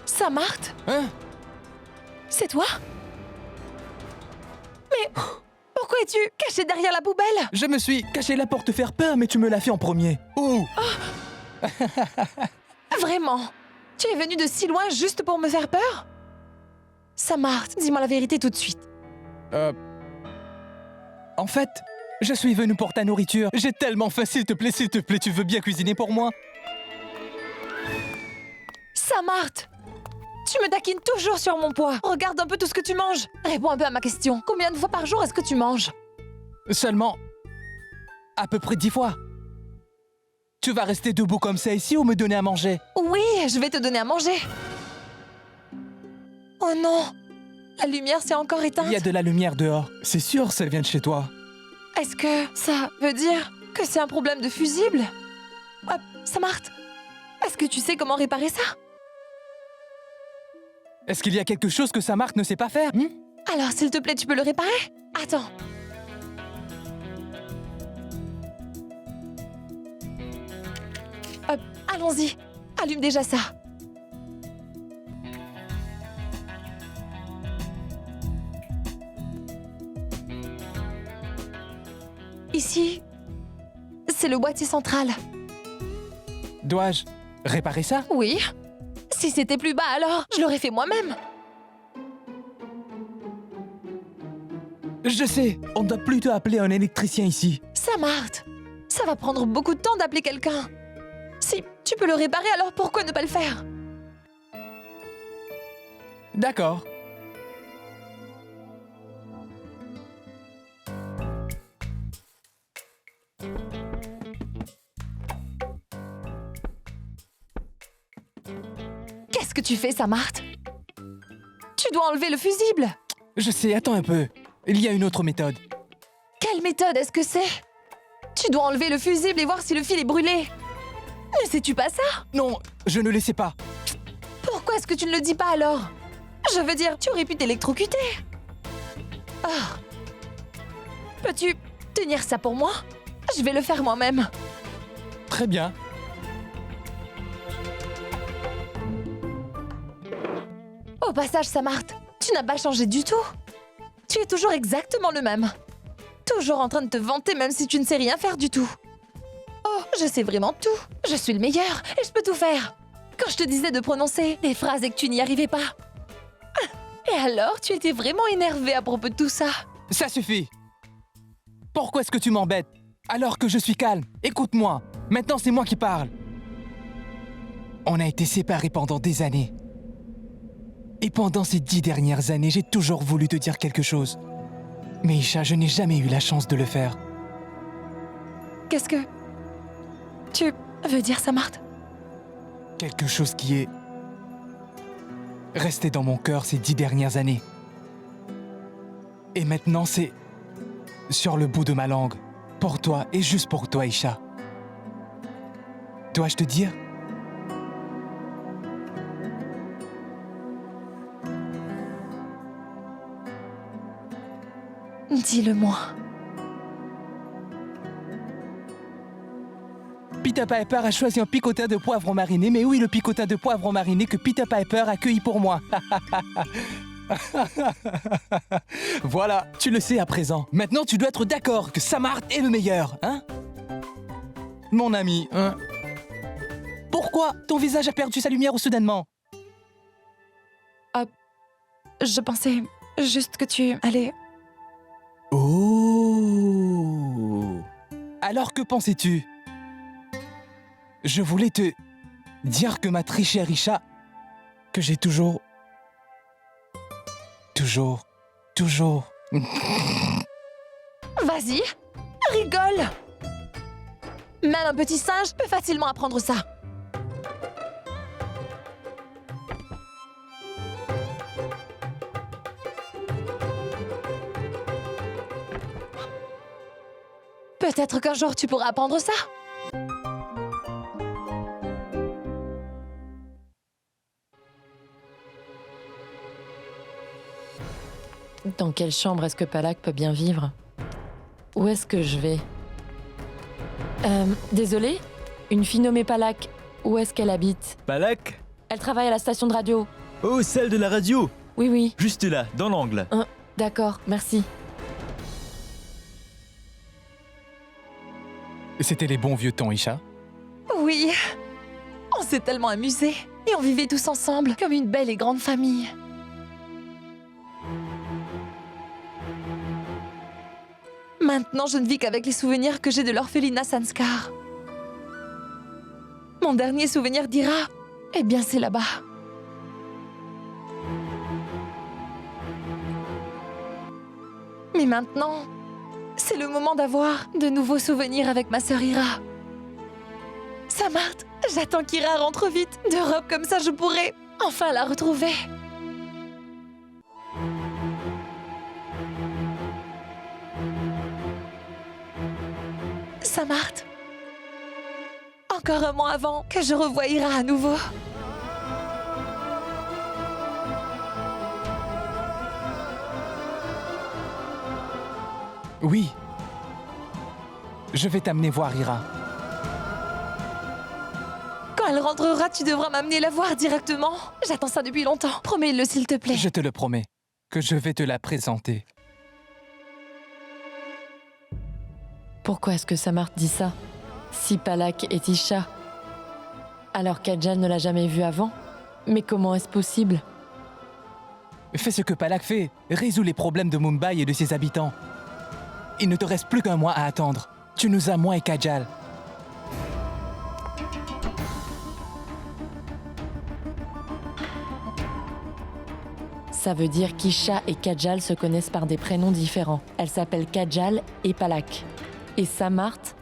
Samarth? Hein? C'est toi? Mais pourquoi es-tu caché derrière la poubelle? Je me suis caché là pour te faire peur, mais tu me l'as fait en premier. Oh! Vraiment? Tu es venu de si loin juste pour me faire peur? Samarth, dis-moi la vérité tout de suite. En fait, je suis venu pour ta nourriture. J'ai tellement faim, s'il te plaît, tu veux bien cuisiner pour moi? Samarth! Tu me taquines toujours sur mon poids. Regarde un peu tout ce que tu manges. Réponds un peu à ma question. Combien de fois par jour est-ce que tu manges? Seulement à peu près 10 fois. Tu vas rester debout comme ça ici ou me donner à manger? Oui, je vais te donner à manger. Oh non! La lumière s'est encore éteinte. Il y a de la lumière dehors. C'est sûr, ça vient de chez toi. Est-ce que ça veut dire que c'est un problème de fusible? Samarth, est-ce que tu sais comment réparer ça? Est-ce qu'il y a quelque chose que Samarth ne sait pas faire? Alors, s'il te plaît, tu peux le réparer? Attends. Allons-y. Allume déjà ça. Ici, c'est le boîtier central. Dois-je réparer ça? Oui. Si c'était plus bas, alors je l'aurais fait moi-même. Je sais, on doit plutôt appeler un électricien ici. Samarth, ça va prendre beaucoup de temps d'appeler quelqu'un. Si tu peux le réparer, alors pourquoi ne pas le faire? D'accord. Qu'est-ce que tu fais, Samarth? Tu dois enlever le fusible. Je sais, attends un peu. Il y a une autre méthode. Quelle méthode est-ce que c'est? Tu dois enlever le fusible et voir si le fil est brûlé. Ne sais-tu pas ça? Non, je ne le sais pas. Pourquoi est-ce que tu ne le dis pas alors? Je veux dire, tu aurais pu t'électrocuter. Oh. Peux-tu tenir ça pour moi? Je vais le faire moi-même. Très bien. Au passage, Samarth, tu n'as pas changé du tout. Tu es toujours exactement le même. Toujours en train de te vanter même si tu ne sais rien faire du tout. Oh, je sais vraiment tout. Je suis le meilleur et je peux tout faire. Quand je te disais de prononcer les phrases et que tu n'y arrivais pas. Et alors, tu étais vraiment énervé à propos de tout ça. Ça suffit. Pourquoi est-ce que tu m'embêtes alors que je suis calme? Écoute-moi. Maintenant, c'est moi qui parle. On a été séparés pendant des années. Et pendant ces 10 dernières années, j'ai toujours voulu te dire quelque chose. Mais Isha, je n'ai jamais eu la chance de le faire. Qu'est-ce que tu veux dire, Samarth? Quelque chose qui est resté dans mon cœur ces 10 dernières années. Et maintenant, c'est sur le bout de ma langue. Pour toi et juste pour toi, Isha. Dois-je te dire? Dis-le-moi. Peter Piper a choisi un picotin de poivron mariné, mais oui, le picotin de poivron mariné que Peter Piper a cueilli pour moi. Voilà, tu le sais à présent. Maintenant, tu dois être d'accord que Samarth est le meilleur, hein? Mon ami, hein? Pourquoi ton visage a perdu sa lumière soudainement? Je pensais juste que tu allais... Oh! Alors que pensais-tu? Je voulais te dire que ma très chère Isha, que j'ai toujours... Vas-y, rigole. Même un petit singe peut facilement apprendre ça. Peut-être qu'un jour tu pourras apprendre ça. Dans quelle chambre est-ce que Palak peut bien vivre? Où est-ce que je vais? Désolée? Une fille nommée Palak, où est-ce qu'elle habite? Palak? Elle travaille à la station de radio. Oh, celle de la radio! Oui, oui. Juste là, dans l'angle. D'accord, merci. C'était les bons vieux temps, Isha. Oui. On s'est tellement amusés. Et on vivait tous ensemble, comme une belle et grande famille. Maintenant, je ne vis qu'avec les souvenirs que j'ai de l'orphelinat Sanskar. Mon dernier souvenir d'Ira, eh bien, c'est là-bas. Mais maintenant, c'est le moment d'avoir de nouveaux souvenirs avec ma sœur Ira. Samarth, j'attends qu'Ira rentre vite d'Europe, comme ça je pourrai enfin la retrouver. Samarth, encore un mois avant que je revoie Ira à nouveau. Oui. Je vais t'amener voir Ira. Quand elle rentrera, tu devras m'amener la voir directement. J'attends ça depuis longtemps. Promets-le, s'il te plaît. Je te le promets, que je vais te la présenter. Pourquoi est-ce que Samarth dit ça? Si Palak est Isha, alors Kajal ne l'a jamais vue avant? Mais comment est-ce possible? Fais ce que Palak fait. Résous les problèmes de Mumbai et de ses habitants. Il ne te reste plus qu'un mois à attendre. Tu nous as, moi et Kajal. Ça veut dire qu'Isha et Kajal se connaissent par des prénoms différents. Elles s'appellent Kajal et Palak. Et Samarth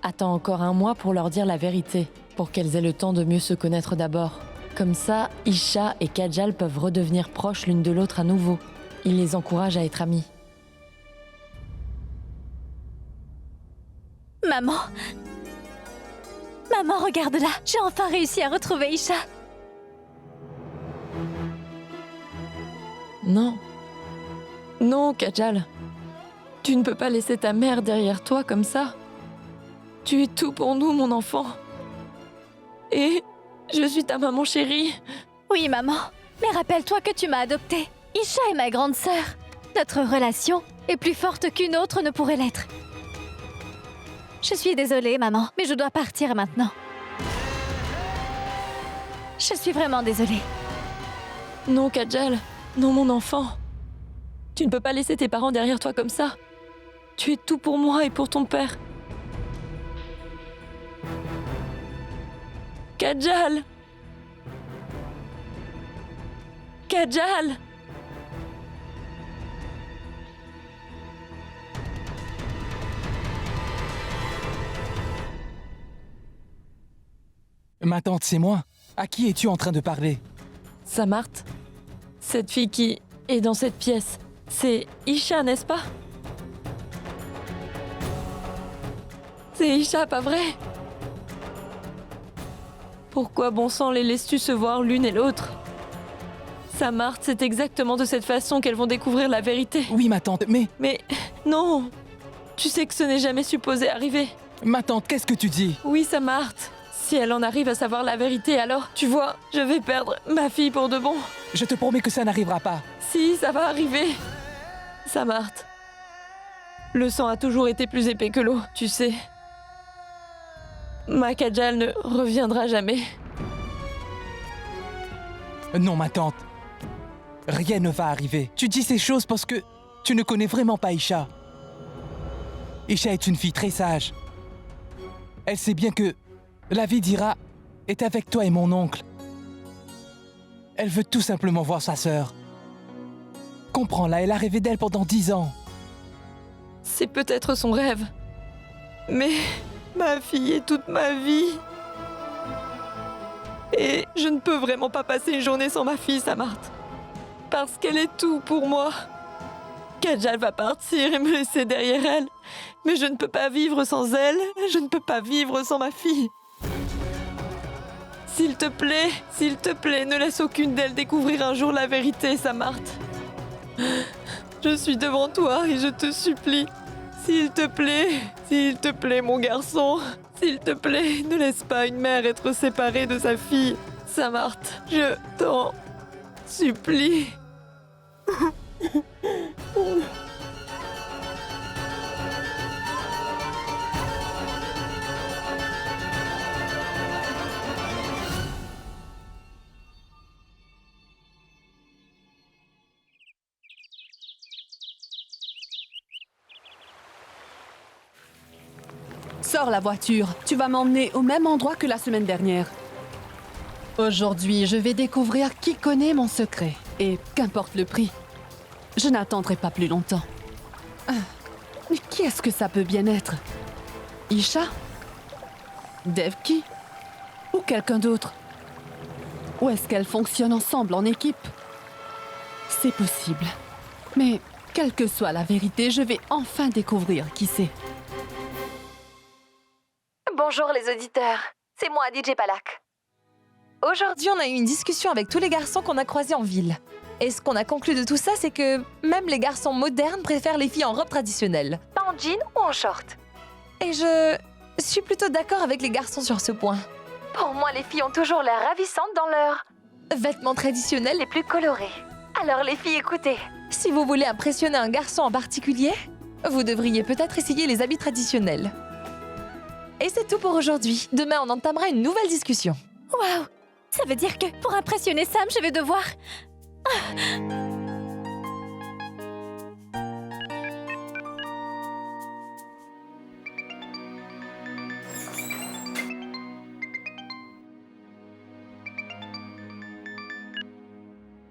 attend encore un mois pour leur dire la vérité, pour qu'elles aient le temps de mieux se connaître d'abord. Comme ça, Isha et Kajal peuvent redevenir proches l'une de l'autre à nouveau. Il les encourage à être amis. Maman! Maman, regarde là! J'ai enfin réussi à retrouver Isha! Non. Non, Kajal. Tu ne peux pas laisser ta mère derrière toi comme ça. Tu es tout pour nous, mon enfant. Et je suis ta maman chérie. Oui, maman. Mais rappelle-toi que tu m'as adoptée. Isha est ma grande sœur. Notre relation est plus forte qu'une autre ne pourrait l'être. Je suis désolée, maman, mais je dois partir maintenant. Je suis vraiment désolée. Non, Kajal. Non, mon enfant. Tu ne peux pas laisser tes parents derrière toi comme ça. Tu es tout pour moi et pour ton père. Kajal! Kajal! Ma tante, c'est moi. À qui es-tu en train de parler? Samarth, cette fille qui est dans cette pièce, c'est Isha, n'est-ce pas? C'est Isha, pas vrai? Pourquoi, bon sang, les laisses-tu se voir l'une et l'autre? Samarth, c'est exactement de cette façon qu'elles vont découvrir la vérité. Oui, ma tante, mais... Mais non! Tu sais que ce n'est jamais supposé arriver. Ma tante, qu'est-ce que tu dis? Oui, Samarth. Si elle en arrive à savoir la vérité, alors, tu vois, je vais perdre ma fille pour de bon. Je te promets que ça n'arrivera pas. Si, ça va arriver. Samarth. Le sang a toujours été plus épais que l'eau, tu sais. Ma Kajal ne reviendra jamais. Non, ma tante. Rien ne va arriver. Tu dis ces choses parce que tu ne connais vraiment pas Isha. Isha est une fille très sage. Elle sait bien que la vie d'Ira est avec toi et mon oncle. Elle veut tout simplement voir sa sœur. Comprends-la, elle a rêvé d'elle pendant 10 ans. C'est peut-être son rêve. Mais ma fille est toute ma vie. Et je ne peux vraiment pas passer une journée sans ma fille, Samarth. Parce qu'elle est tout pour moi. Kajal va partir et me laisser derrière elle. Mais je ne peux pas vivre sans elle. Je ne peux pas vivre sans ma fille. S'il te plaît, ne laisse aucune d'elles découvrir un jour la vérité, Samarth. Je suis devant toi et je te supplie. S'il te plaît, mon garçon. S'il te plaît, ne laisse pas une mère être séparée de sa fille. Samarth, je t'en supplie. Sors la voiture. Tu vas m'emmener au même endroit que la semaine dernière. Aujourd'hui, je vais découvrir qui connaît mon secret. Et qu'importe le prix, je n'attendrai pas plus longtemps. Mais qui est-ce que ça peut bien être? Isha? Devki? Ou quelqu'un d'autre? Ou est-ce qu'elles fonctionnent ensemble en équipe? C'est possible. Mais quelle que soit la vérité, je vais enfin découvrir qui c'est. Bonjour les auditeurs, c'est moi DJ Palak. Aujourd'hui, on a eu une discussion avec tous les garçons qu'on a croisés en ville. Et ce qu'on a conclu de tout ça, c'est que même les garçons modernes préfèrent les filles en robe traditionnelle, pas en jean ou en short. Et je suis plutôt d'accord avec les garçons sur ce point. Pour moi, les filles ont toujours l'air ravissantes dans leurs vêtements traditionnels les plus colorés. Alors les filles, écoutez, si vous voulez impressionner un garçon en particulier, vous devriez peut-être essayer les habits traditionnels. Et c'est tout pour aujourd'hui. Demain, on entamera une nouvelle discussion. Waouh! Ça veut dire que pour impressionner Sam, je vais devoir...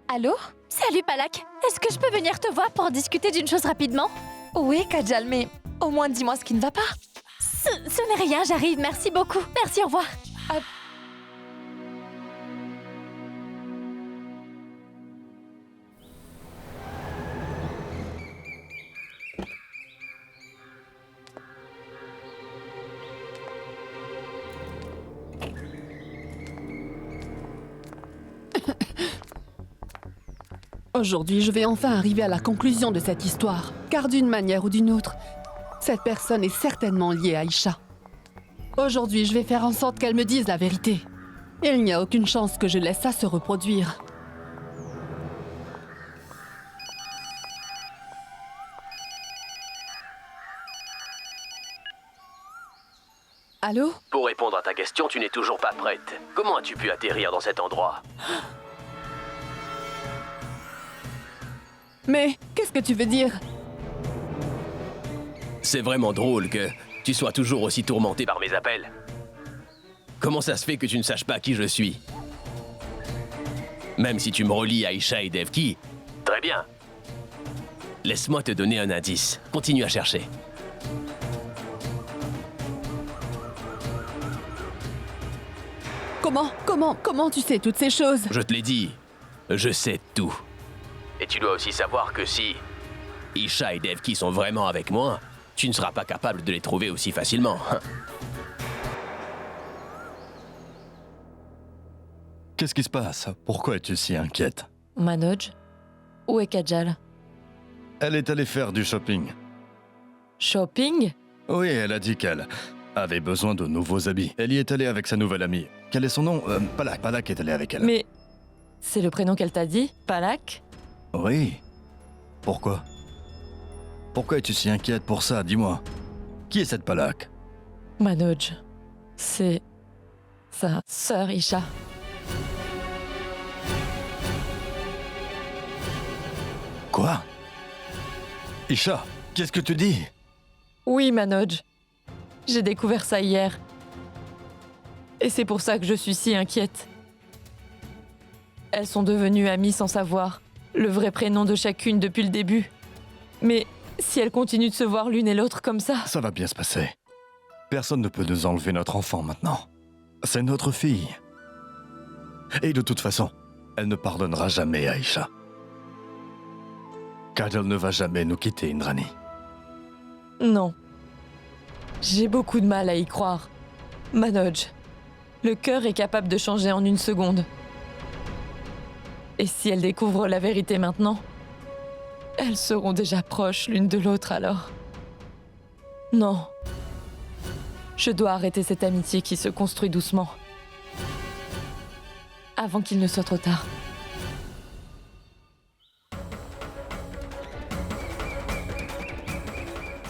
Allô? Salut Palak, est-ce que je peux venir te voir pour discuter d'une chose rapidement? Oui, Kajal, mais au moins dis-moi ce qui ne va pas. Ce n'est rien, j'arrive, merci beaucoup. Merci, au revoir. Aujourd'hui, je vais enfin arriver à la conclusion de cette histoire, car d'une manière ou d'une autre, cette personne est certainement liée à Isha. Aujourd'hui, je vais faire en sorte qu'elle me dise la vérité. Il n'y a aucune chance que je laisse ça se reproduire. Allô? Pour répondre à ta question, tu n'es toujours pas prête. Comment as-tu pu atterrir dans cet endroit? Mais qu'est-ce que tu veux dire? C'est vraiment drôle que tu sois toujours aussi tourmenté par mes appels. Comment ça se fait que tu ne saches pas qui je suis? Même si tu me relis à Isha et Devki, très bien. Laisse-moi te donner un indice. Continue à chercher. Comment tu sais toutes ces choses? Je te l'ai dit, je sais tout. Et tu dois aussi savoir que si Isha et Devki sont vraiment avec moi, tu ne seras pas capable de les trouver aussi facilement. Qu'est-ce qui se passe? Pourquoi es-tu si inquiète? Manoj, où est Kajal? Elle est allée faire du shopping. Shopping? Oui, elle a dit qu'elle avait besoin de nouveaux habits. Elle y est allée avec sa nouvelle amie. Quel est son nom? Palak. Palak est allé avec elle. Mais c'est le prénom qu'elle t'a dit? Palak? Oui. Pourquoi? Pourquoi es-tu si inquiète pour ça? Dis-moi. Qui est cette Palak? Manoj, c'est sa sœur Isha. Quoi? Isha, qu'est-ce que tu dis? Oui, Manoj. J'ai découvert ça hier. Et c'est pour ça que je suis si inquiète. Elles sont devenues amies sans savoir le vrai prénom de chacune depuis le début. Mais si elles continuent de se voir l'une et l'autre comme ça... Ça va bien se passer. Personne ne peut nous enlever notre enfant maintenant. C'est notre fille. Et de toute façon, elle ne pardonnera jamais à Isha. Kajal ne va jamais nous quitter, Indrani. Non. J'ai beaucoup de mal à y croire. Manoj, le cœur est capable de changer en une seconde. Et si elles découvrent la vérité maintenant, elles seront déjà proches l'une de l'autre alors. Non. Je dois arrêter cette amitié qui se construit doucement. avant qu'il ne soit trop tard.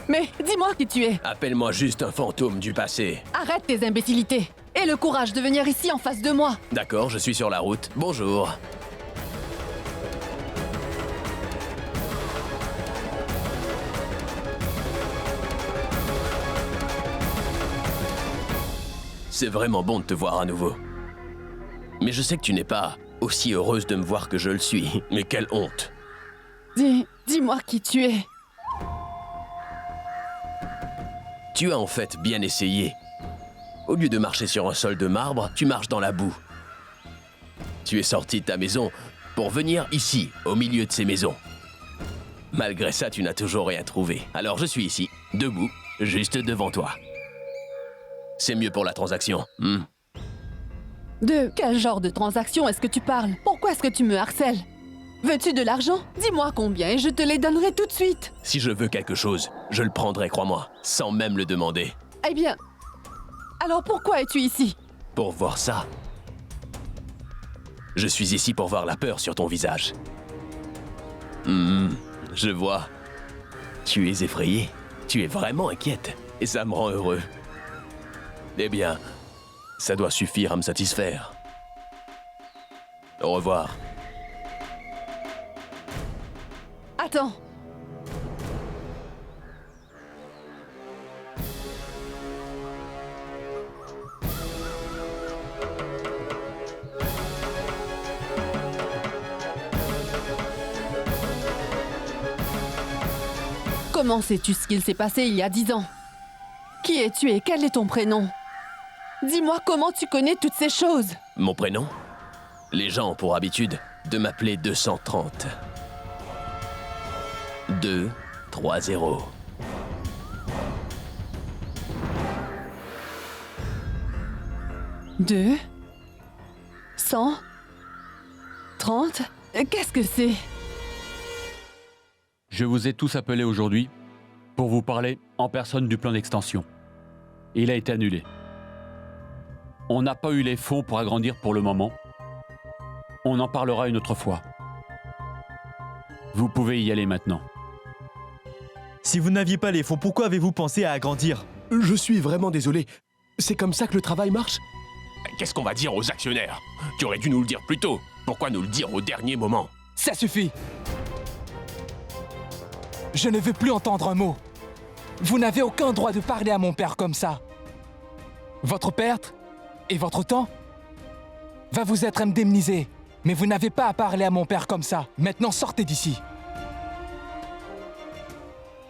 Mais dis-moi qui tu es. Appelle-moi juste un fantôme du passé. Arrête tes imbécilités. Et le courage de venir ici en face de moi. D'accord, je suis sur la route. Bonjour. C'est vraiment bon de te voir à nouveau. Mais je sais que tu n'es pas aussi heureuse de me voir que je le suis. Mais quelle honte. Dis-moi qui tu es. Tu as en fait bien essayé. Au lieu de marcher sur un sol de marbre, tu marches dans la boue. Tu es sorti de ta maison pour venir ici, au milieu de ces maisons. Malgré ça, tu n'as toujours rien trouvé. Alors je suis ici, debout, juste devant toi. C'est mieux pour la transaction. De quel genre de transaction est-ce que tu parles? Pourquoi est-ce que tu me harcèles? Veux-tu de l'argent? Dis-moi combien et je te les donnerai tout de suite. Si je veux quelque chose, je le prendrai, crois-moi, sans même le demander. Eh bien, alors pourquoi es-tu ici? Pour voir ça. Je suis ici pour voir la peur sur ton visage. Je vois. Tu es effrayée. Tu es vraiment inquiète. Et ça me rend heureux. Eh bien, ça doit suffire à me satisfaire. Au revoir. Attends. Comment sais-tu ce qu'il s'est passé il y a 10 ans? Qui es-tu et quel est ton prénom? Dis-moi comment tu connais toutes ces choses. Mon prénom? Les gens ont pour habitude de m'appeler 230. 230. Deux 130? Qu'est-ce que c'est? Je vous ai tous appelés aujourd'hui pour vous parler en personne du plan d'extension. Il a été annulé. On n'a pas eu les fonds pour agrandir pour le moment. On en parlera une autre fois. Vous pouvez y aller maintenant. Si vous n'aviez pas les fonds, pourquoi avez-vous pensé à agrandir? Je suis vraiment désolé. C'est comme ça que le travail marche? Qu'est-ce qu'on va dire aux actionnaires? Tu aurais dû nous le dire plus tôt. Pourquoi nous le dire au dernier moment? Ça suffit. Je ne veux plus entendre un mot. Vous n'avez aucun droit de parler à mon père comme ça. Votre perte et votre temps va vous être indemnisé. Mais vous n'avez pas à parler à mon père comme ça. Maintenant, sortez d'ici.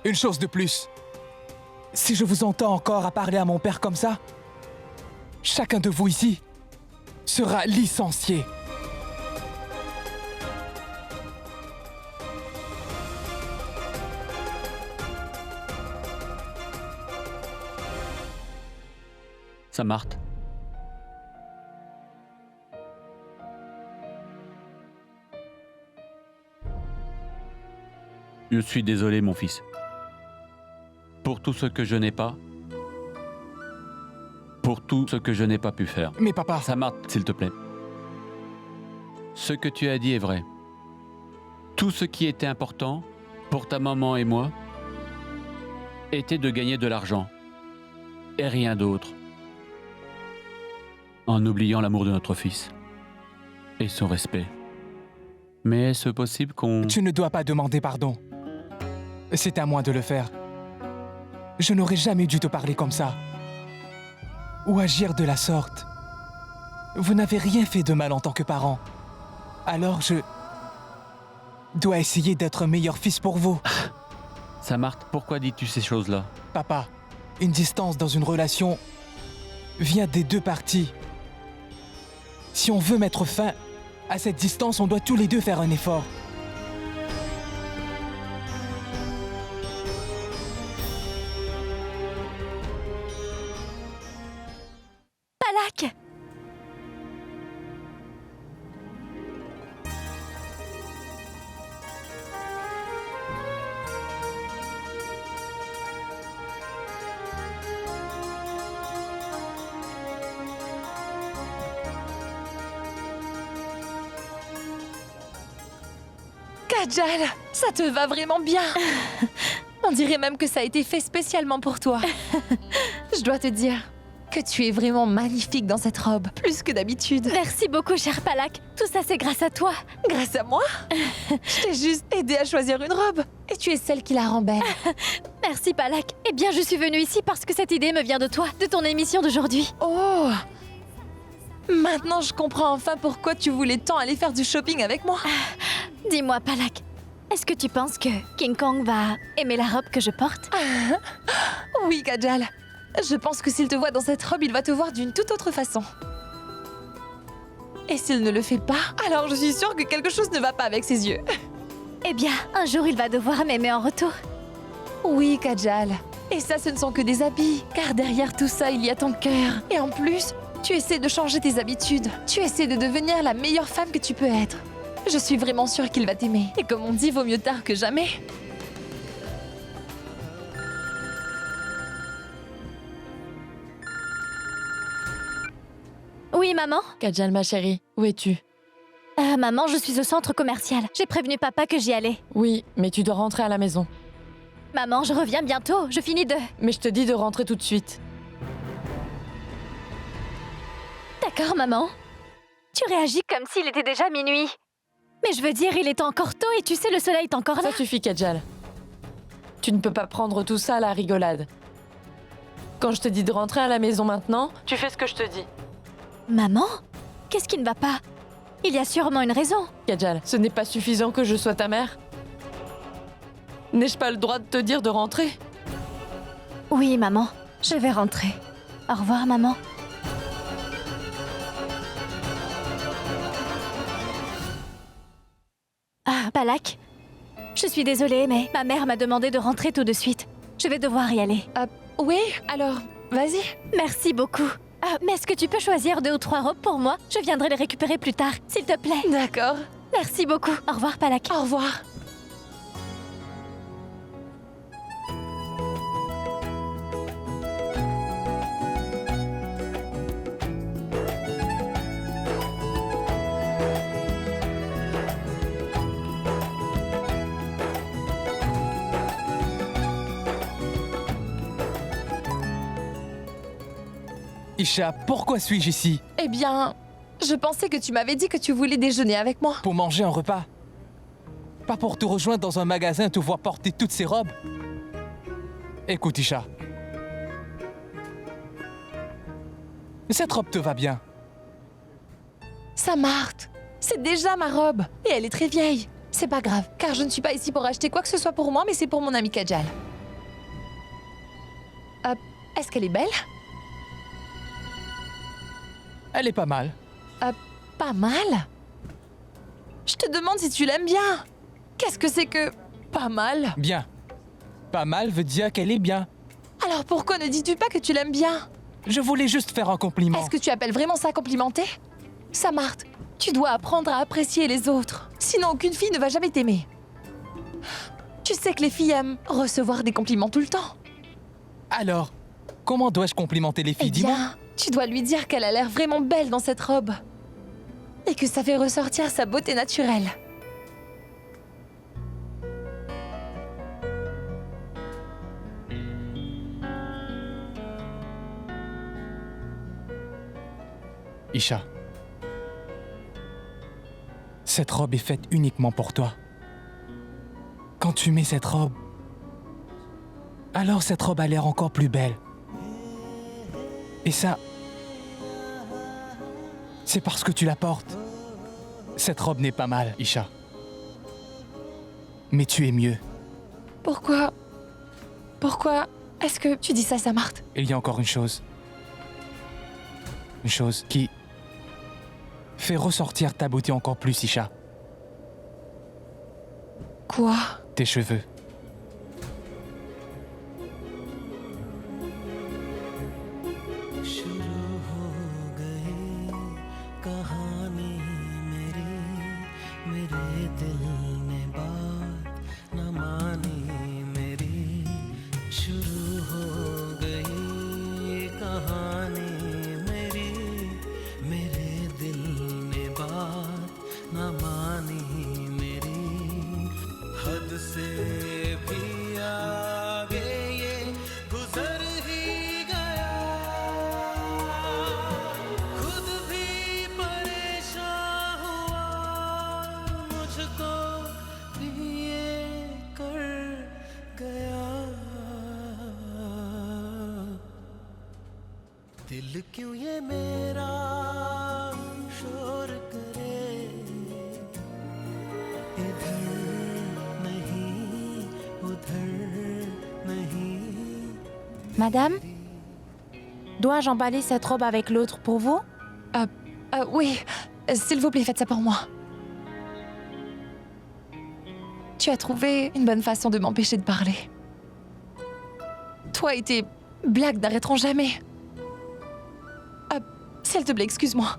Une chose de plus. Si je vous entends encore à parler à mon père comme ça, chacun de vous ici sera licencié. Samarth. Je suis désolé, mon fils. Pour tout ce que je n'ai pas. Pour tout ce que je n'ai pas pu faire. Mais papa... Samarth, s'il te plaît. Ce que tu as dit est vrai. Tout ce qui était important pour ta maman et moi était de gagner de l'argent. Et rien d'autre. En oubliant l'amour de notre fils. Et son respect. Mais est-ce possible qu'on... Tu ne dois pas demander pardon. C'est à moi de le faire. Je n'aurais jamais dû te parler comme ça. Ou agir de la sorte. Vous n'avez rien fait de mal en tant que parent. Alors je dois essayer d'être un meilleur fils pour vous. Samarth, pourquoi dis-tu ces choses-là? Papa, une distance dans une relation vient des deux parties. Si on veut mettre fin à cette distance, on doit tous les deux faire un effort. Palak! Kajal, ça te va vraiment bien. On dirait même que ça a été fait spécialement pour toi. Je dois te dire que tu es vraiment magnifique dans cette robe, plus que d'habitude. Merci beaucoup, cher Palak. Tout ça, c'est grâce à toi. Grâce à moi, je t'ai juste aidé à choisir une robe. Et tu es celle qui la rend belle. Merci, Palak. Eh bien, je suis venue ici parce que cette idée me vient de toi, de ton émission d'aujourd'hui. Oh! Maintenant, je comprends enfin pourquoi tu voulais tant aller faire du shopping avec moi. Dis-moi, Palak, est-ce que tu penses que King Kong va aimer la robe que je porte? Oui, Kajal. Je pense que s'il te voit dans cette robe, il va te voir d'une toute autre façon. Et s'il ne le fait pas, alors je suis sûre que quelque chose ne va pas avec ses yeux. Eh bien, un jour, il va devoir m'aimer en retour. Oui, Kajal. Et ça, ce ne sont que des habits, car derrière tout ça, il y a ton cœur. Et en plus, tu essaies de changer tes habitudes. Tu essaies de devenir la meilleure femme que tu peux être. Je suis vraiment sûre qu'il va t'aimer. Et comme on dit, vaut mieux tard que jamais. Oui, maman? Kajal, ma chérie, où es-tu? Maman, je suis au centre commercial. J'ai prévenu papa que j'y allais. Oui, mais tu dois rentrer à la maison. Maman, je reviens bientôt. Je finis de... Mais je te dis de rentrer tout de suite. D'accord, maman. Tu réagis comme s'il était déjà minuit. Mais je veux dire, il est encore tôt et tu sais, le soleil est encore là. Ça suffit, Kajal. Tu ne peux pas prendre tout ça à la rigolade. Quand je te dis de rentrer à la maison maintenant, tu fais ce que je te dis. Maman? Qu'est-ce qui ne va pas? Il y a sûrement une raison. Kajal, ce n'est pas suffisant que je sois ta mère? N'ai-je pas le droit de te dire de rentrer? Oui, maman. Je vais rentrer. Au revoir, maman. Ah, Palak. Je suis désolée, mais ma mère m'a demandé de rentrer tout de suite. Je vais devoir y aller. Oui, alors, vas-y. Merci beaucoup. Mais est-ce que tu peux choisir 2 ou 3 robes pour moi? Je viendrai les récupérer plus tard, s'il te plaît. D'accord. Merci beaucoup. Au revoir, Palak. Au revoir. Isha, pourquoi suis-je ici? Eh bien, je pensais que tu m'avais dit que tu voulais déjeuner avec moi. Pour manger un repas? Pas pour te rejoindre dans un magasin et te voir porter toutes ces robes? Écoute, Isha. Cette robe te va bien. Samart, c'est déjà ma robe. Et elle est très vieille. C'est pas grave, car je ne suis pas ici pour acheter quoi que ce soit pour moi, mais c'est pour mon ami Kajal. Est-ce qu'elle est belle? Elle est pas mal. Pas mal? Je te demande si tu l'aimes bien. Qu'est-ce que c'est que pas mal? Bien. Pas mal veut dire qu'elle est bien. Alors pourquoi ne dis-tu pas que tu l'aimes bien? Je voulais juste faire un compliment. Est-ce que tu appelles vraiment ça complimenter? Samart, tu dois apprendre à apprécier les autres. Sinon aucune fille ne va jamais t'aimer. Tu sais que les filles aiment recevoir des compliments tout le temps. Alors, comment dois-je complimenter les filles? Eh Dis-moi. bien, tu dois lui dire qu'elle a l'air vraiment belle dans cette robe. Et que ça fait ressortir sa beauté naturelle. Isha, cette robe est faite uniquement pour toi. Quand tu mets cette robe, alors cette robe a l'air encore plus belle. Et ça, c'est parce que tu la portes. Cette robe n'est pas mal, Isha. Mais tu es mieux. Pourquoi est-ce que tu dis ça, Samart? Il y a encore une chose. Une chose qui fait ressortir ta beauté encore plus, Isha. Quoi? Tes cheveux. Madame, dois-je emballer cette robe avec l'autre pour vous? Oui, s'il vous plaît, faites ça pour moi. Tu as trouvé une bonne façon de m'empêcher de parler. Toi et tes blagues n'arrêteront jamais. S'il te plaît, excuse-moi.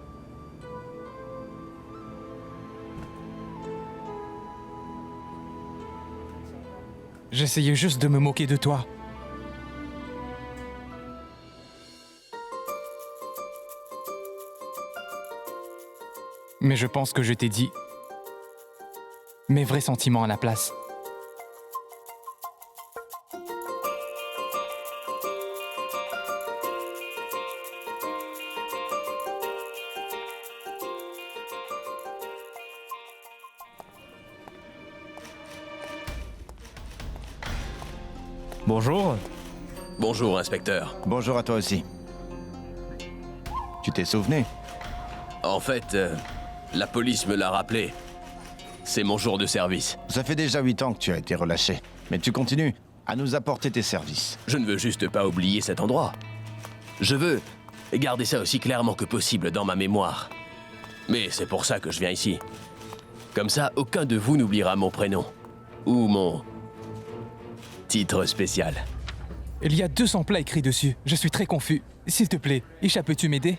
J'essayais juste de me moquer de toi. Mais je pense que je t'ai dit mes vrais sentiments à la place. Bonjour. Bonjour, inspecteur. Bonjour à toi aussi. Tu t'es souvenu? En fait, la police me l'a rappelé. C'est mon jour de service. Ça fait déjà 8 ans que tu as été relâché. Mais tu continues à nous apporter tes services. Je ne veux juste pas oublier cet endroit. Je veux garder ça aussi clairement que possible dans ma mémoire. Mais c'est pour ça que je viens ici. Comme ça, aucun de vous n'oubliera mon prénom. Ou mon titre spécial. Il y a 200 plats écrits dessus. Je suis très confus. S'il te plaît, Isha, peux-tu m'aider?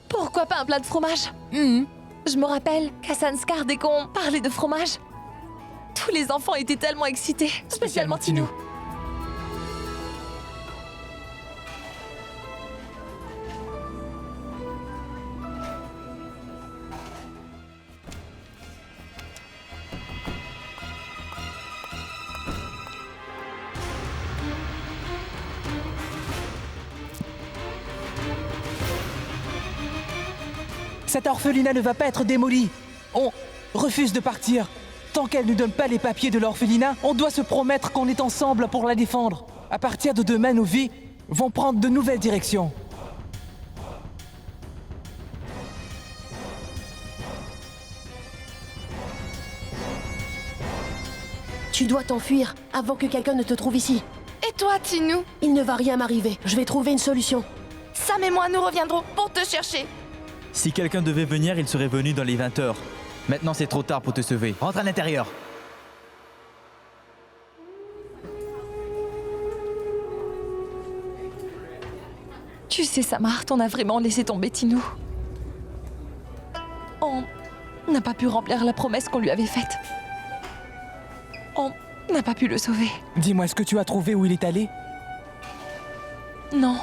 Pourquoi pas un plat de fromage? Je me rappelle qu'à Sanskar, dès qu'on parlait de fromage, tous les enfants étaient tellement excités, spécialement Tinou. Cette orphelinat ne va pas être démolie. On refuse de partir. Tant qu'elle ne donne pas les papiers de l'orphelinat, on doit se promettre qu'on est ensemble pour la défendre. À partir de demain, nos vies vont prendre de nouvelles directions. Tu dois t'enfuir avant que quelqu'un ne te trouve ici. Et toi, Tinou? Il ne va rien m'arriver. Je vais trouver une solution. Sam et moi, nous reviendrons pour te chercher. Si quelqu'un devait venir, il serait venu dans les 20 heures. Maintenant, c'est trop tard pour te sauver. Rentre à l'intérieur. Tu sais, Samart, on a vraiment laissé tomber Tinou. On n'a pas pu remplir la promesse qu'on lui avait faite. On n'a pas pu le sauver. Dis-moi, est-ce que tu as trouvé où il est allé? Non.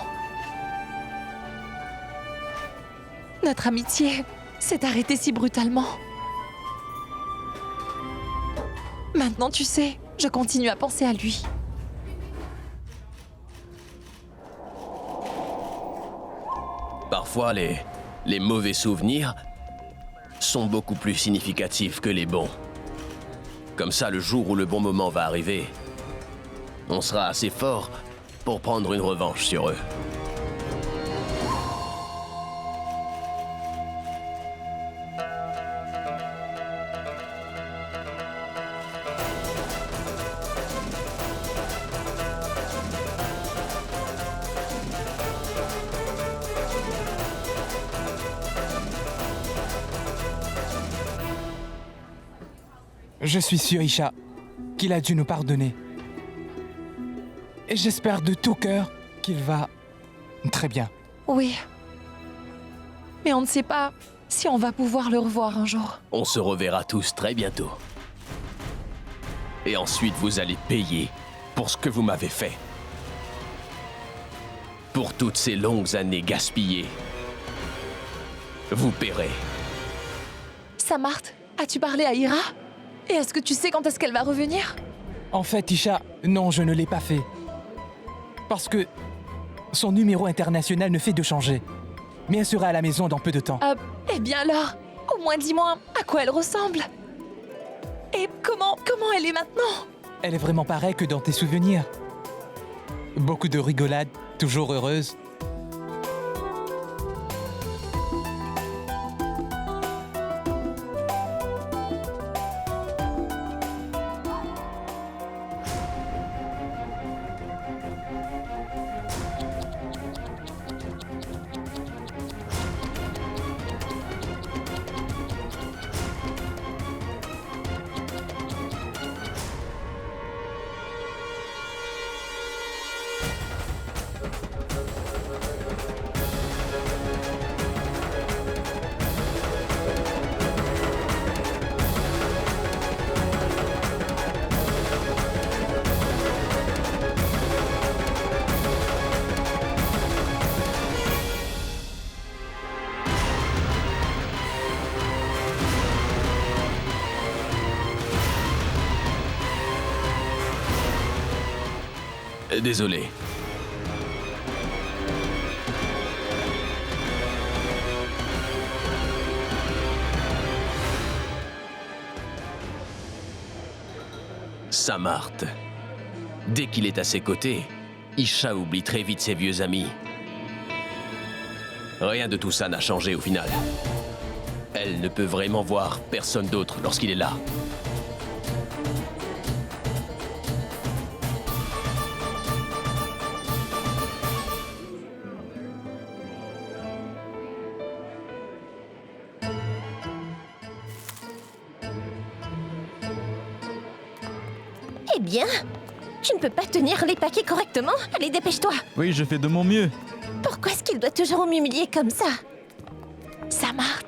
Notre amitié s'est arrêtée si brutalement. Maintenant, tu sais, je continue à penser à lui. Parfois, les mauvais souvenirs sont beaucoup plus significatifs que les bons. Comme ça, le jour où le bon moment va arriver, on sera assez fort pour prendre une revanche sur eux. Je suis sûr, Isha, qu'il a dû nous pardonner. Et j'espère de tout cœur qu'il va très bien. Oui. Mais on ne sait pas si on va pouvoir le revoir un jour. On se reverra tous très bientôt. Et ensuite, vous allez payer pour ce que vous m'avez fait. Pour toutes ces longues années gaspillées. Vous paierez. Samart, as-tu parlé à Ira? Et est-ce que tu sais quand est-ce qu'elle va revenir? En fait, Isha, non, je ne l'ai pas fait. Parce que son numéro international ne fait de changer. Mais elle sera à la maison dans peu de temps. Eh bien alors, au moins dis-moi à quoi elle ressemble. Et comment elle est maintenant? Elle est vraiment pareille que dans tes souvenirs. Beaucoup de rigolades, toujours heureuse. Désolé. Samart. Dès qu'il est à ses côtés, Isha oublie très vite ses vieux amis. Rien de tout ça n'a changé au final. Elle ne peut vraiment voir personne d'autre lorsqu'il est là. Eh bien, tu ne peux pas tenir les paquets correctement? Allez, dépêche-toi! Oui, je fais de mon mieux. Pourquoi est-ce qu'il doit toujours m'humilier comme ça? Samart.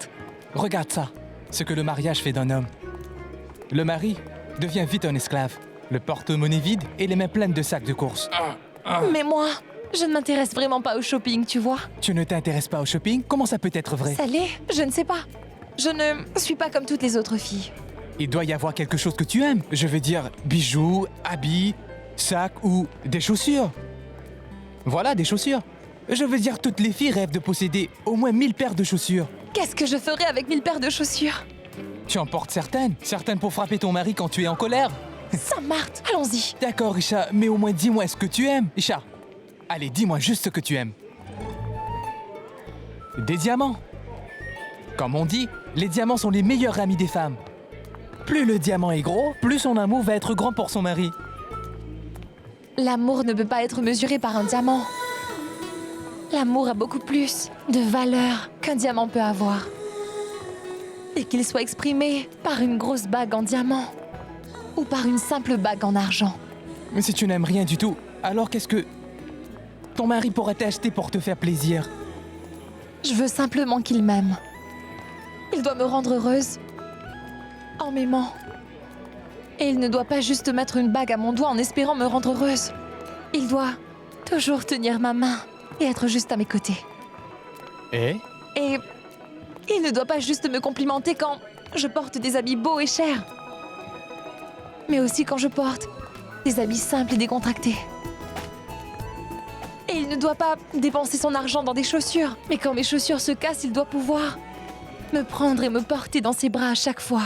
Regarde ça, ce que le mariage fait d'un homme. Le mari devient vite un esclave. Le porte-monnaie vide et les mains pleines de sacs de courses. Mais moi, je ne m'intéresse vraiment pas au shopping, tu vois. Tu ne t'intéresses pas au shopping? Comment ça peut être vrai? Ça l'est, je ne sais pas. Je ne suis pas comme toutes les autres filles. Il doit y avoir quelque chose que tu aimes. Je veux dire, bijoux, habits, sacs ou des chaussures. Voilà, des chaussures. Je veux dire, toutes les filles rêvent de posséder au moins 1000 paires de chaussures. Qu'est-ce que je ferais avec 1000 paires de chaussures? Tu en portes certaines. Certaines pour frapper ton mari quand tu es en colère. Samart, allons-y. D'accord, Isha, mais au moins dis-moi ce que tu aimes. Isha, allez, dis-moi juste ce que tu aimes. Des diamants. Comme on dit, les diamants sont les meilleurs amis des femmes. Plus le diamant est gros, plus son amour va être grand pour son mari. L'amour ne peut pas être mesuré par un diamant. L'amour a beaucoup plus de valeur qu'un diamant peut avoir. Et qu'il soit exprimé par une grosse bague en diamant ou par une simple bague en argent. Mais si tu n'aimes rien du tout, alors qu'est-ce que ton mari pourrait t'acheter pour te faire plaisir? Je veux simplement qu'il m'aime. Il doit me rendre heureuse en m'aimant. Et il ne doit pas juste mettre une bague à mon doigt en espérant me rendre heureuse. Il doit toujours tenir ma main et être juste à mes côtés. Et il ne doit pas juste me complimenter quand je porte des habits beaux et chers, mais aussi quand je porte des habits simples et décontractés. Et il ne doit pas dépenser son argent dans des chaussures, mais quand mes chaussures se cassent, il doit pouvoir me prendre et me porter dans ses bras à chaque fois.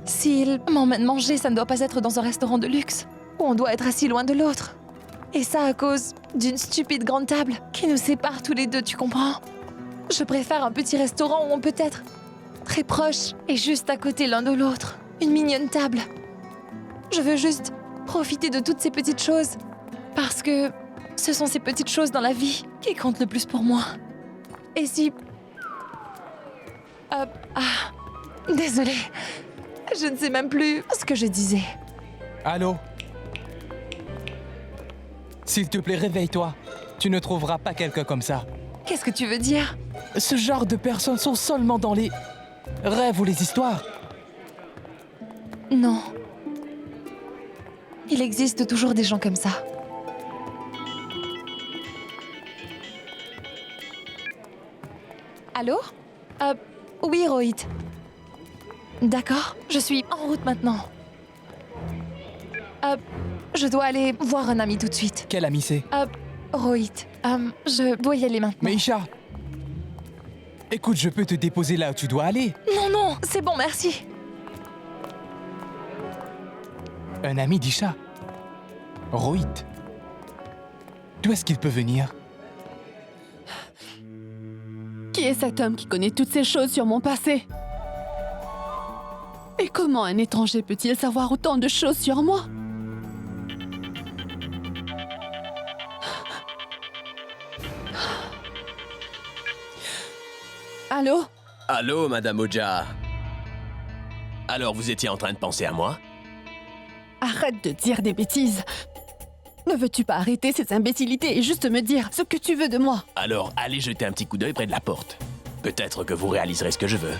S'il m'emmène manger, ça ne doit pas être dans un restaurant de luxe, où on doit être assis loin de l'autre. Et ça à cause d'une stupide grande table qui nous sépare tous les deux, tu comprends? Je préfère un petit restaurant où on peut être très proche et juste à côté l'un de l'autre. Une mignonne table. Je veux juste profiter de toutes ces petites choses. Parce que ce sont ces petites choses dans la vie qui comptent le plus pour moi. Et si... Désolée. Je ne sais même plus ce que je disais. Allô? S'il te plaît, réveille-toi. Tu ne trouveras pas quelqu'un comme ça. Qu'est-ce que tu veux dire? Ce genre de personnes sont seulement dans les rêves ou les histoires. Non. Il existe toujours des gens comme ça. Allô? Oui, Rohit. D'accord, je suis en route maintenant. Je dois aller voir un ami tout de suite. Quel ami c'est? Rohit, je dois y aller maintenant. Mais Isha! Écoute, je peux te déposer là où tu dois aller. Non, non, c'est bon, merci. Un ami d'Isha. Rohit. D'où est-ce qu'il peut venir? Qui est cet homme qui connaît toutes ces choses sur mon passé? Et comment un étranger peut-il savoir autant de choses sur moi? Allô? Allô, Madame Oja. Alors, vous étiez en train de penser à moi? Arrête de dire des bêtises. Ne veux-tu pas arrêter ces imbécilités et juste me dire ce que tu veux de moi? Alors, allez jeter un petit coup d'œil près de la porte. Peut-être que vous réaliserez ce que je veux.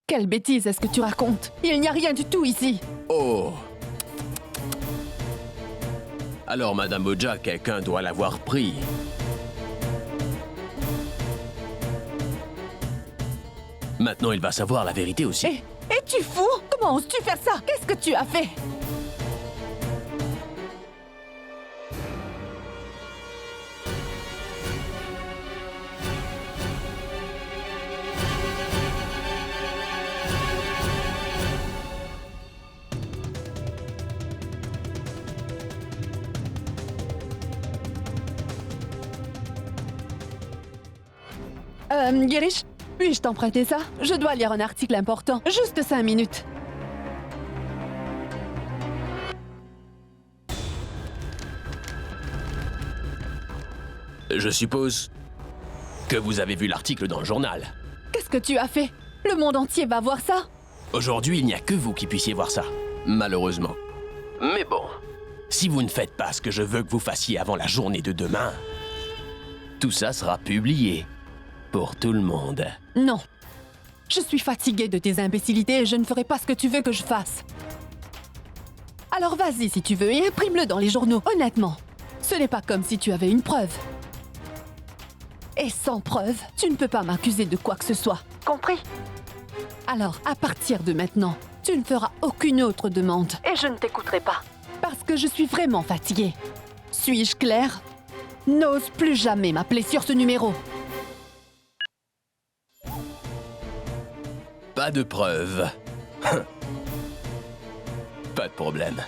Quelle bêtise est-ce que tu racontes? Il n'y a rien du tout ici. Oh! Alors, Madame Oja, quelqu'un doit l'avoir pris. Maintenant, il va savoir la vérité aussi. Es-tu fou? Comment oses-tu faire ça? Qu'est-ce que tu as fait? Girish, puis-je t'emprunter ça? Je dois lire un article important. Juste 5 minutes. Je suppose que vous avez vu l'article dans le journal. Qu'est-ce que tu as fait? Le monde entier va voir ça? Aujourd'hui, il n'y a que vous qui puissiez voir ça. Malheureusement. Mais bon, si vous ne faites pas ce que je veux que vous fassiez avant la journée de demain, tout ça sera publié. Pour tout le monde. Non. Je suis fatiguée de tes imbécilités et je ne ferai pas ce que tu veux que je fasse. Alors vas-y si tu veux et imprime-le dans les journaux, honnêtement. Ce n'est pas comme si tu avais une preuve. Et sans preuve, tu ne peux pas m'accuser de quoi que ce soit. Compris? Alors, à partir de maintenant, tu ne feras aucune autre demande. Et je ne t'écouterai pas. Parce que je suis vraiment fatiguée. Suis-je claire? N'ose plus jamais m'appeler sur ce numéro. Pas de preuves. Pas de problème.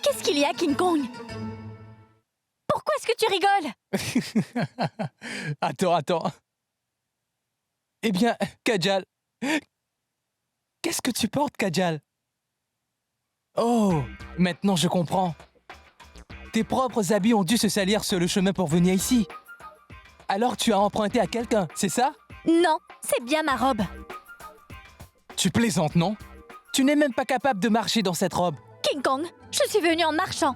Qu'est-ce qu'il y a, King Kong? Pourquoi est-ce que tu rigoles? Attends. Eh bien, Kajal. Qu'est-ce que tu portes, Kajal? Oh, maintenant je comprends. Tes propres habits ont dû se salir sur le chemin pour venir ici. Alors tu as emprunté à quelqu'un, c'est ça? Non, c'est bien ma robe. Tu plaisantes, non? Tu n'es même pas capable de marcher dans cette robe. King Kong, je suis venue en marchant.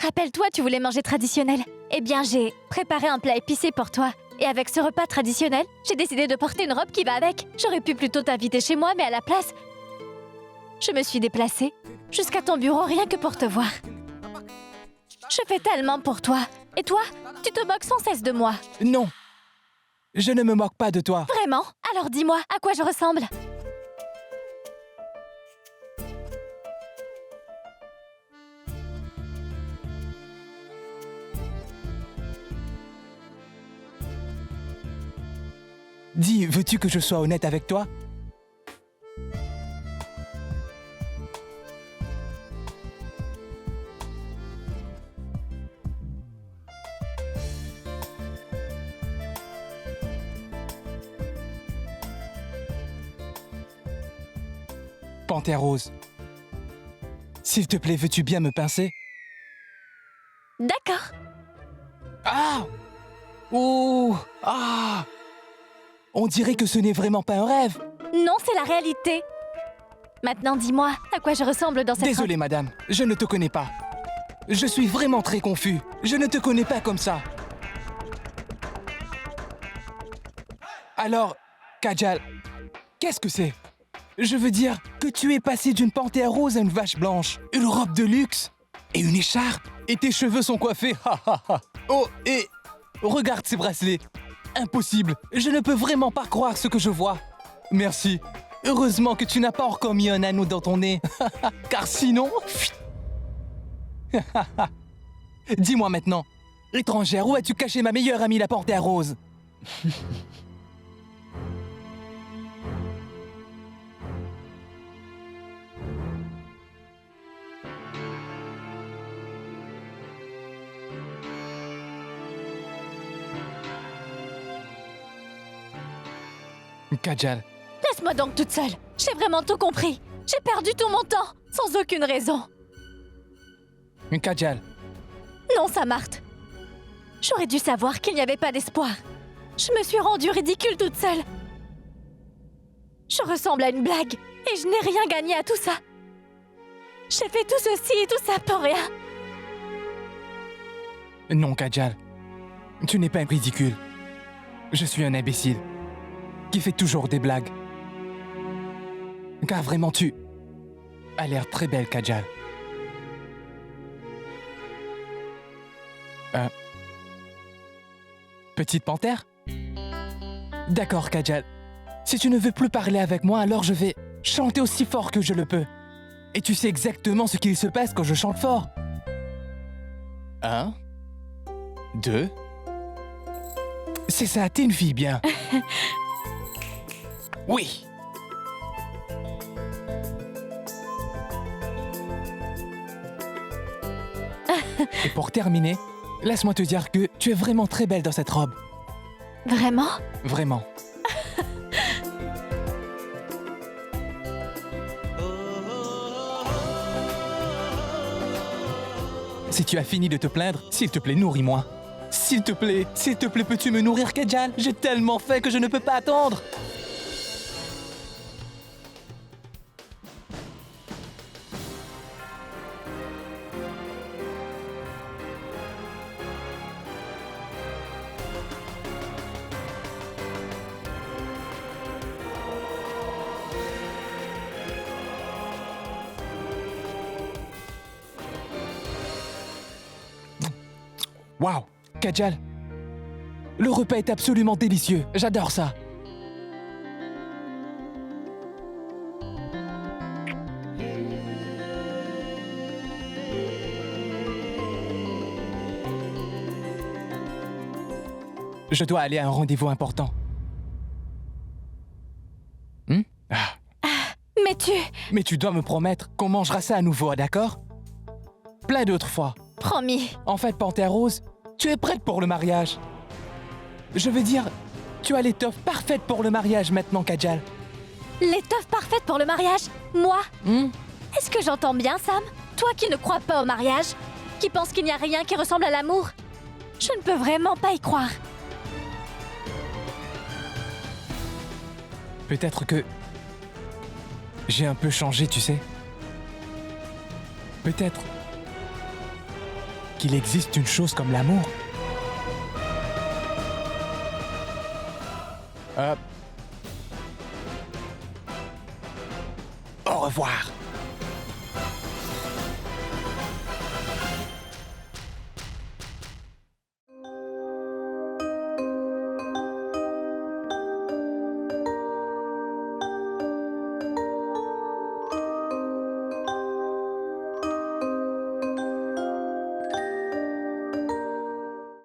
Rappelle-toi, tu voulais manger traditionnel. Eh bien, j'ai préparé un plat épicé pour toi. Et avec ce repas traditionnel, j'ai décidé de porter une robe qui va avec. J'aurais pu plutôt t'inviter chez moi, mais à la place, je me suis déplacée jusqu'à ton bureau rien que pour te voir. Je fais tellement pour toi. Et toi, tu te moques sans cesse de moi. Non, je ne me moque pas de toi. Vraiment? Alors dis-moi, à quoi je ressemble? Dis, veux-tu que je sois honnête avec toi? Panthère rose. S'il te plaît, veux-tu bien me pincer? D'accord. Ah! Oh! Ah! On dirait que ce n'est vraiment pas un rêve. Non, c'est la réalité. Maintenant, dis-moi, à quoi je ressemble dans cette Désolé, madame, je ne te connais pas. Je suis vraiment très confus. Je ne te connais pas comme ça. Alors, Kajal, qu'est-ce que c'est? Je veux dire que tu es passé d'une panthère rose à une vache blanche, une robe de luxe et une écharpe. Et tes cheveux sont coiffés. Oh, et regarde ces bracelets. Impossible. Je ne peux vraiment pas croire ce que je vois. Merci. Heureusement que tu n'as pas encore mis un anneau dans ton nez. Car sinon... Dis-moi maintenant, étrangère, où as-tu caché ma meilleure amie, la panthère rose? Kajal. Laisse-moi donc toute seule. J'ai vraiment tout compris. J'ai perdu tout mon temps, sans aucune raison. Kajal. Non, Samarth. J'aurais dû savoir qu'il n'y avait pas d'espoir. Je me suis rendue ridicule toute seule. Je ressemble à une blague, et je n'ai rien gagné à tout ça. J'ai fait tout ceci et tout ça pour rien. Non, Kajal. Tu n'es pas un ridicule. Je suis un imbécile qui fait toujours des blagues. Car vraiment, tu as l'air très belle, Kajal. Petite panthère? D'accord, Kajal. Si tu ne veux plus parler avec moi, alors je vais chanter aussi fort que je le peux. Et tu sais exactement ce qu'il se passe quand je chante fort. 1, 2... C'est ça, t'es une fille bien. Oui. Et pour terminer, laisse-moi te dire que tu es vraiment très belle dans cette robe. Vraiment? Vraiment. Si tu as fini de te plaindre, s'il te plaît, nourris-moi. S'il te plaît, peux-tu me nourrir, Kajal? J'ai tellement faim que je ne peux pas attendre. Waouh, Kajal, le repas est absolument délicieux. J'adore ça. Je dois aller à un rendez-vous important. Mais tu dois me promettre qu'on mangera ça à nouveau, d'accord? Plein d'autres fois. Promis. En fait, Panthère Rose, tu es prête pour le mariage. Je veux dire, tu as l'étoffe parfaite pour le mariage maintenant, Kajal. L'étoffe parfaite pour le mariage? Moi? Est-ce que j'entends bien, Sam? Toi qui ne crois pas au mariage, qui pense qu'il n'y a rien qui ressemble à l'amour, je ne peux vraiment pas y croire. Peut-être que j'ai un peu changé, tu sais. Peut-être qu'il existe une chose comme l'amour. Au revoir.